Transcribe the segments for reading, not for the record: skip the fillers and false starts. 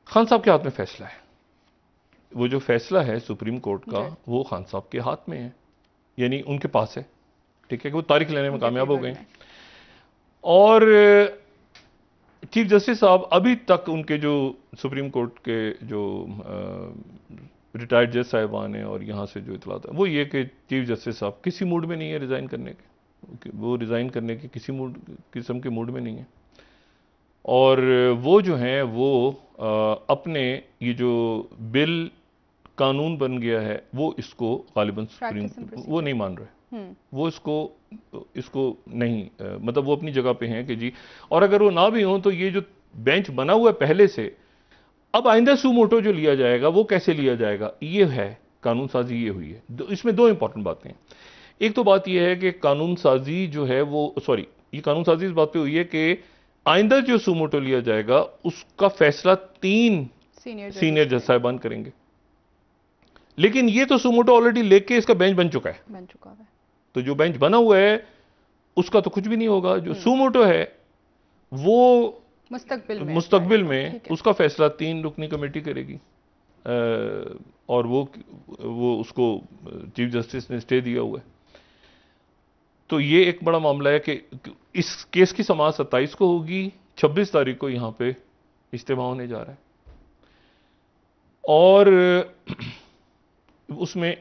खान साहब के हाथ में फैसला है। वो जो फैसला है सुप्रीम कोर्ट का वो खान साहब के हाथ में है, यानी उनके पास है, ठीक है, कि वो तारीख लेने में कामयाब हो गए। और चीफ जस्टिस साहब अभी तक उनके जो सुप्रीम कोर्ट के जो रिटायर्ड जज साहिबान हैं और यहाँ से जो इतलात है वो ये कि चीफ जस्टिस साहब किसी मूड में नहीं है रिज़ाइन करने के, वो रिज़ाइन करने के किसी किस्म के मूड में नहीं है। और वो जो हैं वो अपने ये जो बिल कानून बन गया है वो इसको गालिबन सुप्रीम वो नहीं मान रहे, वो इसको नहीं मतलब वो अपनी जगह पे हैं कि जी, और अगर वो ना भी हो तो ये जो बेंच बना हुआ है पहले से, अब आइंदा सू मोटो जो लिया जाएगा वो कैसे लिया जाएगा, ये है कानून साजी, ये हुई है। इसमें दो इंपॉर्टेंट बातें हैं। एक तो बात यह है कि कानून साजी जो है वो ये कानून साजी इस बात पे हुई है कि आइंदा जो सू मोटो लिया जाएगा उसका फैसला 3 सीनियर जज साहिबान करेंगे। लेकिन ये तो सुमोटो ऑलरेडी लेके इसका बेंच बन चुका है, तो जो बेंच बना हुआ है उसका तो कुछ भी नहीं होगा। जो सुमोटो है वो मुस्तकबिल में उसका फैसला 3 रुकनी कमेटी करेगी, और वो उसको चीफ जस्टिस ने स्टे दिया हुआ है। तो ये एक बड़ा मामला है कि इस केस की समाअत 27 को होगी, 26 तारीख को यहां पे इज्तिमा होने जा रहा है, और उसमें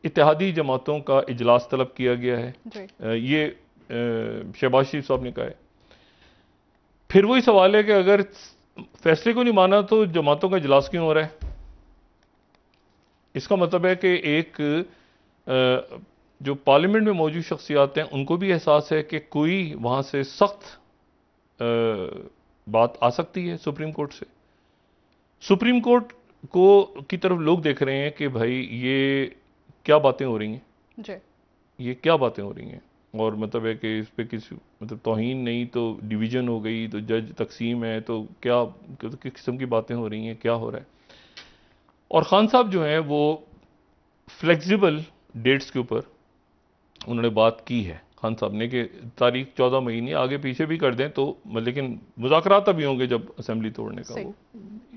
इत्तेहादी जमातों का इजलास तलब किया गया है। ये शहबाज शरीफ साहब ने कहा है। फिर वही सवाल है कि अगर फैसले को नहीं माना तो जमातों का इजलास क्यों हो रहा है? इसका मतलब है कि एक जो पार्लियामेंट में मौजूद शख्सियात हैं उनको भी एहसास है कि कोई वहां से सख्त बात आ सकती है सुप्रीम कोर्ट से। सुप्रीम कोर्ट की तरफ लोग देख रहे हैं कि भाई ये क्या बातें हो रही हैं, ये क्या बातें हो रही हैं, और मतलब है कि इस पे किसी मतलब तौहीन नहीं तो डिवीजन हो गई, तो जज तकसीम है, तो क्या किस किस्म की बातें हो रही हैं, क्या हो रहा है। और खान साहब जो हैं वो फ्लेक्सिबल डेट्स के ऊपर उन्होंने बात की है खान साहब ने कि तारीख 14 मई नहीं, आगे पीछे भी कर दें तो, लेकिन मुज़ाकरात अभी होंगे जब असेंबली तोड़ने का, वो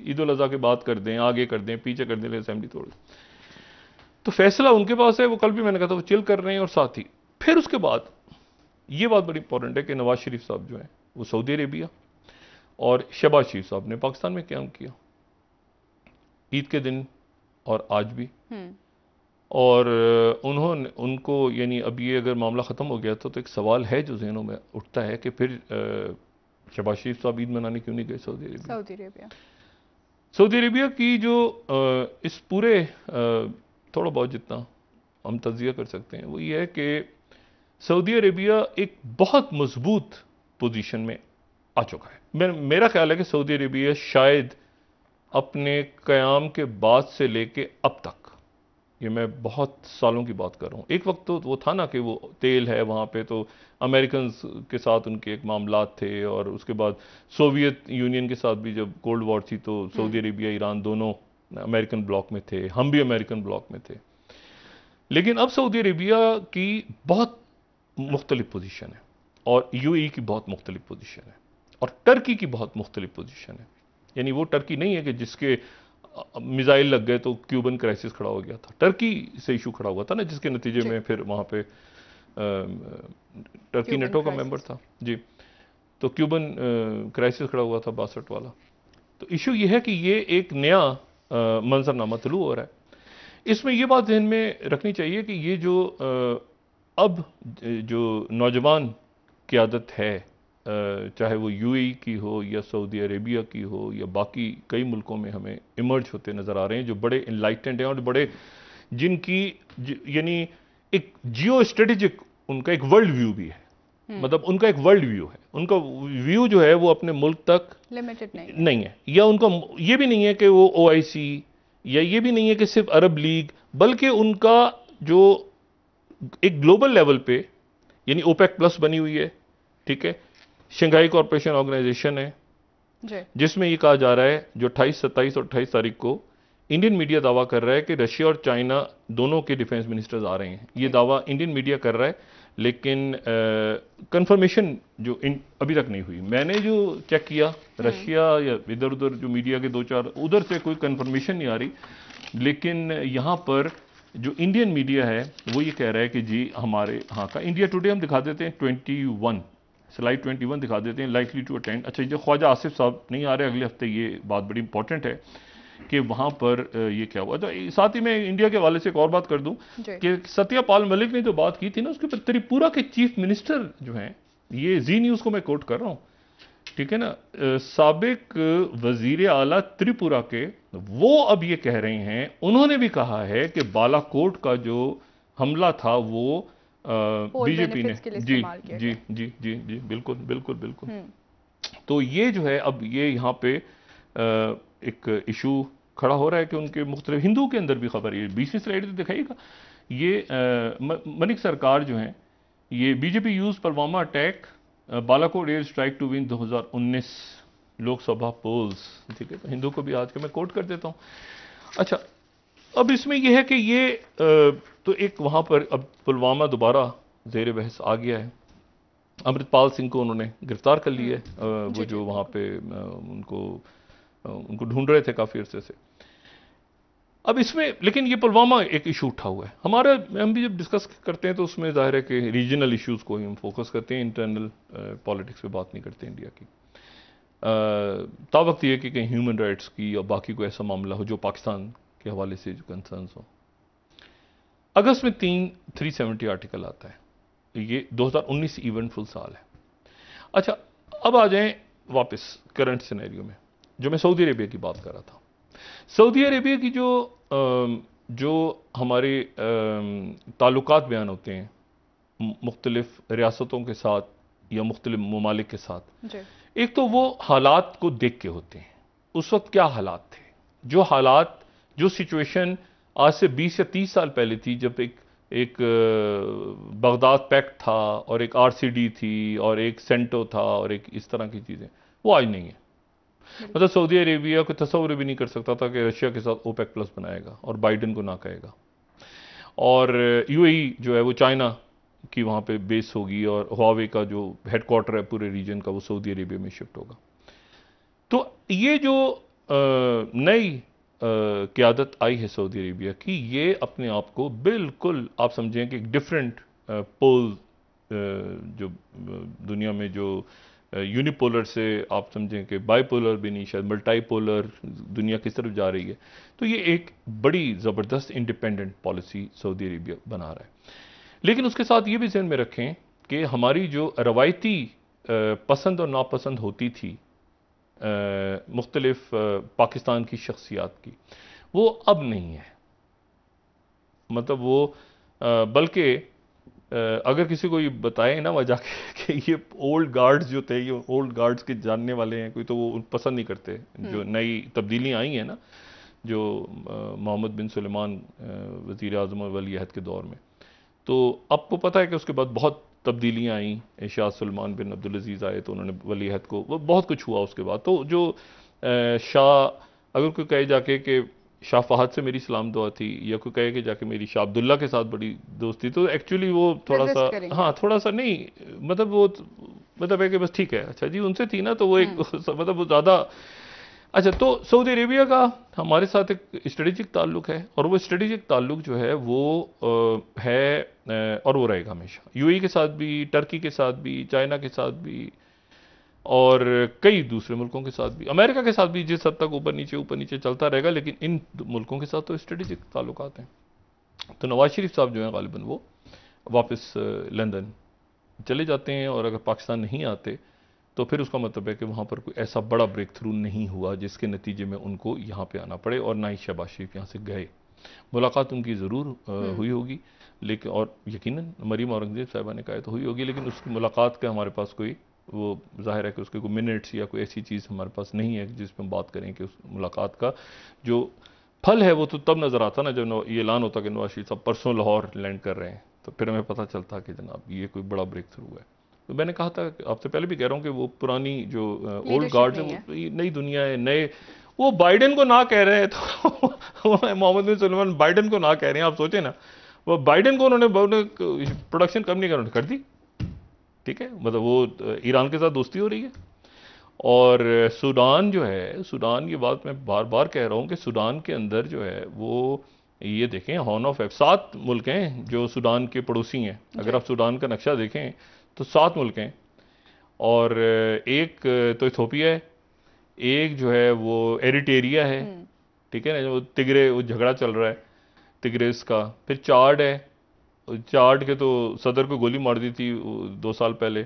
ईद उल अज़हा के बाद कर दें, आगे कर दें, पीछे कर दें, लेकिन असेंबली तोड़ दें। तो फैसला उनके पास है। वो कल भी मैंने कहा था वो चिल कर रहे हैं। और साथ ही फिर उसके बाद ये बात बड़ी इंपॉर्टेंट है कि नवाज शरीफ साहब जो हैं वो सऊदी अरेबिया, और शहबाज शरीफ साहब ने पाकिस्तान में क्याम किया ईद के दिन और आज भी। और उनको यानी अब ये अगर मामला ख़त्म हो गया तो एक सवाल है जो जहनों में उठता है कि फिर शहबाज शरीफ साहब ईद मनाने क्यों नहीं गए सऊदी अरेबिया। सऊदी अरेबिया की जो इस पूरे थोड़ा बहुत जितना हम तज्जिया कर सकते हैं वो ये है कि सऊदी अरेबिया एक बहुत मजबूत पोजीशन में आ चुका है। मेरा ख्याल है कि सऊदी अरेबिया शायद अपने क़याम के बाद से लेके अब तक, ये मैं बहुत सालों की बात कर रहा हूँ, एक वक्त तो वो था ना कि वो तेल है वहाँ पे, तो अमेरिकन के साथ उनके एक मामलात थे, और उसके बाद सोवियत यूनियन के साथ भी जब कोल्ड वॉर थी तो सऊदी अरेबिया ईरान दोनों अमेरिकन ब्लॉक में थे, हम भी अमेरिकन ब्लॉक में थे। लेकिन अब सऊदी अरेबिया की बहुत मुख्तलिफ पोजीशन है, और यूएई की बहुत मुख्तलिफ पोजीशन है, और टर्की की बहुत मुख्तलिफ पोजीशन है। यानी वो टर्की नहीं है कि जिसके मिसाइल लग गए तो क्यूबन क्राइसिस खड़ा हो गया था, टर्की से इशू खड़ा हुआ था ना, जिसके नतीजे में फिर वहाँ पे टर्की नेटो का मेंबर था जी, तो क्यूबन क्राइसिस खड़ा हुआ था 62 वाला। तो इशू ये है कि ये एक नया मंजरनामा तलू हो रहा है। इसमें ये बात ध्यान में रखनी चाहिए कि ये जो अब जो नौजवान क़यादत है, चाहे वो यूएई की हो या सऊदी अरेबिया की हो या बाकी कई मुल्कों में हमें इमर्ज होते नज़र आ रहे हैं, जो बड़े इनलाइटेंड हैं और बड़े जिनकी यानी एक जियो स्ट्रेटेजिक उनका एक वर्ल्ड व्यू भी है, मतलब उनका एक वर्ल्ड व्यू है, उनका व्यू जो है वो अपने मुल्क तक लिमिटेड नहीं है, या उनका ये भी नहीं है कि वो ओआईसी, या ये भी नहीं है कि सिर्फ अरब लीग, बल्कि उनका जो एक ग्लोबल लेवल पे यानी ओपेक प्लस बनी हुई है, ठीक है, शंघाई कॉरपोरेशन ऑर्गेनाइजेशन है, जिसमें यह कहा जा रहा है जो 28, 27 और 28 तारीख को इंडियन मीडिया दावा कर रहा है कि रशिया और चाइना दोनों के डिफेंस मिनिस्टर्स आ रहे हैं। ये दावा इंडियन मीडिया कर रहा है, लेकिन कंफर्मेशन जो अभी तक नहीं हुई। मैंने जो चेक किया रशिया या इधर उधर जो मीडिया के 2-4 उधर से कोई कंफर्मेशन नहीं आ रही, लेकिन यहाँ पर जो इंडियन मीडिया है वो ये कह रहा है कि जी हमारे यहाँ का इंडिया टुडे हम दिखा देते हैं 21 स्लाइड 21 दिखा देते हैं, लाइकली टू अटेंड। अच्छा, जो ख्वाजा आसिफ साहब नहीं आ रहे अगले हफ्ते, ये बात बड़ी इंपॉर्टेंट है कि वहाँ पर ये क्या हुआ। तो साथ ही मैं इंडिया के हवाले से एक और बात कर दूं कि सत्यपाल मलिक ने जो बात की थी ना, उसके ऊपर त्रिपुरा के चीफ मिनिस्टर जो हैं, ये जी न्यूज़ को मैं कोट कर रहा हूँ, ठीक है ना, साबिक वजीर आला त्रिपुरा के, वो अब ये कह रहे हैं, उन्होंने भी कहा है कि बालाकोट का जो हमला था वो बीजेपी ने जी जी जी जी जी बिल्कुल बिल्कुल बिल्कुल। तो ये जो है अब ये यहाँ पे एक इशू खड़ा हो रहा है कि उनके मुख्तलिफ हिंदू के अंदर भी खबर, ये 20वीं स्लाइड दिखाइएगा, ये मलिक सरकार जो हैं, ये BJP use Pulwama attack Balakot air strike to win 2019 Lok Sabha polls, ठीक है। तो हिंदू को भी आज के मैं कोट कर देता हूँ। अच्छा, अब इसमें यह है कि ये तो एक वहाँ पर अब पुलवामा दोबारा ज़ेर बहस आ गया है। अमृतपाल सिंह को उन्होंने गिरफ्तार कर लिया है, वो जो वहाँ पे उनको ढूंढ रहे थे काफ़ी अरसे से। अब इसमें लेकिन ये पुलवामा एक इशू उठा हुआ है हमारा, हम भी जब डिस्कस करते हैं तो उसमें जाहिर है कि रीजनल इश्यूज़ को ही हम फोकस करते हैं, इंटरनल पॉलिटिक्स पे बात नहीं करते इंडिया की। तावक्त ये कि कहीं ह्यूमन राइट्स की या बाकी कोई ऐसा मामला हो जो पाकिस्तान के हवाले से जो कंसर्न्स हो। अगस्त में 370 आर्टिकल आता है, ये 2019 इवेंटफुल साल है। अच्छा, अब आ जाएं वापस करंट सिनेरियो में, जो मैं सऊदी अरेबिया की बात कर रहा था। सऊदी अरेबिया की जो हमारे ताल्लुकात बयान होते हैं मुख्तलिफ रियासतों के साथ या मुख्तलिफ ममालिक के साथ, एक तो वो हालात को देख के होते हैं, उस वक्त क्या हालात थे, जो हालात जो सिचुएशन आज से 20 या 30 साल पहले थी, जब एक बगदाद पैक्ट था और एक आरसीडी थी और एक सेंटो था और एक इस तरह की चीज़ें, वो आज नहीं है। मतलब सऊदी अरेबिया को तस्वुर भी नहीं कर सकता था कि रशिया के साथ ओपेक प्लस बनाएगा और बाइडन को ना कहेगा, और यूएई जो है वो चाइना की वहाँ पे बेस होगी और हुआवे का जो हेडक्वार्टर है पूरे रीजन का वो सऊदी अरेबिया में शिफ्ट होगा। तो ये जो नई क़यादत आई है सऊदी अरेबिया की, ये अपने आप को बिल्कुल आप समझें कि एक डिफरेंट पोल जो दुनिया में जो यूनिपोलर से आप समझें कि बाइपोलर भी नहीं, शायद मल्टीपोलर दुनिया किस तरफ जा रही है। तो ये एक बड़ी ज़बरदस्त इंडिपेंडेंट पॉलिसी सऊदी अरेबिया बना रहा है। लेकिन उसके साथ ये भी ज़हन में रखें कि हमारी जो रवायती पसंद और नापसंद होती थी मुख्तलिफ पाकिस्तान की शख्सियात की, वो अब नहीं है। मतलब वो बल्कि अगर किसी को ये बताए ना वजह कि ये ओल्ड गार्ड्स जो थे, ये ओल्ड गार्ड्स के जानने वाले हैं कोई, तो वो पसंद नहीं करते। जो नई तब्दीलियाँ आई हैं ना, जो मोहम्मद बिन सुलेमान वज़ीर आज़म और वली अहद के दौर में, तो आपको पता है कि उसके बाद बहुत तब्दीलियाँ आई। शाह सुलेमान बिन अब्दुल अजीज़ आए तो उन्होंने वली अहद को, वो बहुत कुछ हुआ उसके बाद। तो जो शाह, अगर कोई कहे जाके कि शाह फहद से मेरी सलाम दुआ थी, या कोई कहे कि जाके मेरी शाह अब्दुल्ला के साथ बड़ी दोस्ती, तो एक्चुअली वो थोड़ा सा, हाँ थोड़ा सा नहीं, मतलब वो मतलब है कि बस ठीक है, अच्छा जी उनसे थी ना, तो वो एक मतलब वो ज़्यादा। अच्छा, तो सऊदी अरेबिया का हमारे साथ एक स्ट्रेटेजिक ताल्लुक है, और वो स्ट्रेटेजिक ताल्लुक जो है वो है और वो रहेगा हमेशा। यूएई के साथ भी, टर्की के साथ भी, चाइना के साथ भी, और कई दूसरे मुल्कों के साथ भी, अमेरिका के साथ भी जिस हद तक ऊपर नीचे चलता रहेगा, लेकिन इन मुल्कों के साथ तो स्ट्रेटेजिक ताल्लुकात हैं। तो नवाज शरीफ साहब जो हैं गालिबन वो वापस लंदन चले जाते हैं, और अगर पाकिस्तान नहीं आते तो फिर उसका मतलब है कि वहाँ पर कोई ऐसा बड़ा ब्रेक थ्रू नहीं हुआ जिसके नतीजे में उनको यहाँ पे आना पड़े, और ना ही शहबाज शरीफ यहाँ से गए। मुलाकात उनकी ज़रूर हुई होगी, लेकिन और यकीनन मरीम औरंगज़ेब साहिबा ने कहा तो हुई होगी, लेकिन उसकी मुलाकात का हमारे पास कोई वो जाहिर है कि उसके कोई मिनट्स या कोई ऐसी चीज़ हमारे पास नहीं है जिस पर हम बात करें कि उस मुलाकात का जो फल है वो तो तब नज़र आता ना जब ये ऐलान होता कि नवाज शरीफ साहब परसों लाहौर लैंड कर रहे हैं, तो फिर हमें पता चलता कि जनाब ये कोई बड़ा ब्रेक थ्रू है। तो मैंने कहा था, आपसे पहले भी कह रहा हूँ कि वो पुरानी जो ओल्ड गार्ड्स है, वो नई दुनिया है, नए, वो बाइडन को ना कह रहे हैं तो मोहम्मद बिन सुलेमान बाइडन को ना कह रहे हैं। आप सोचें ना, वो बाइडेन को उन्होंने प्रोडक्शन कम नहीं कर दी, ठीक है, मतलब वो ईरान के साथ दोस्ती हो रही है। और सूडान जो है, सूडान, ये बात मैं बार बार कह रहा हूँ कि सूडान के अंदर जो है वो, ये देखें हॉर्न ऑफ 7 मुल्क हैं जो सूडान के पड़ोसी हैं। अगर आप सूडान का नक्शा देखें तो 7 मुल्क हैं, और एक तो इथोपिया है, एक जो है वो एरिटेरिया है, ठीक है ना, जो तिग्रे, वो झगड़ा चल रहा है तिग्रेस का। फिर चाड है, चाड के तो सदर को गोली मार दी थी 2 साल पहले।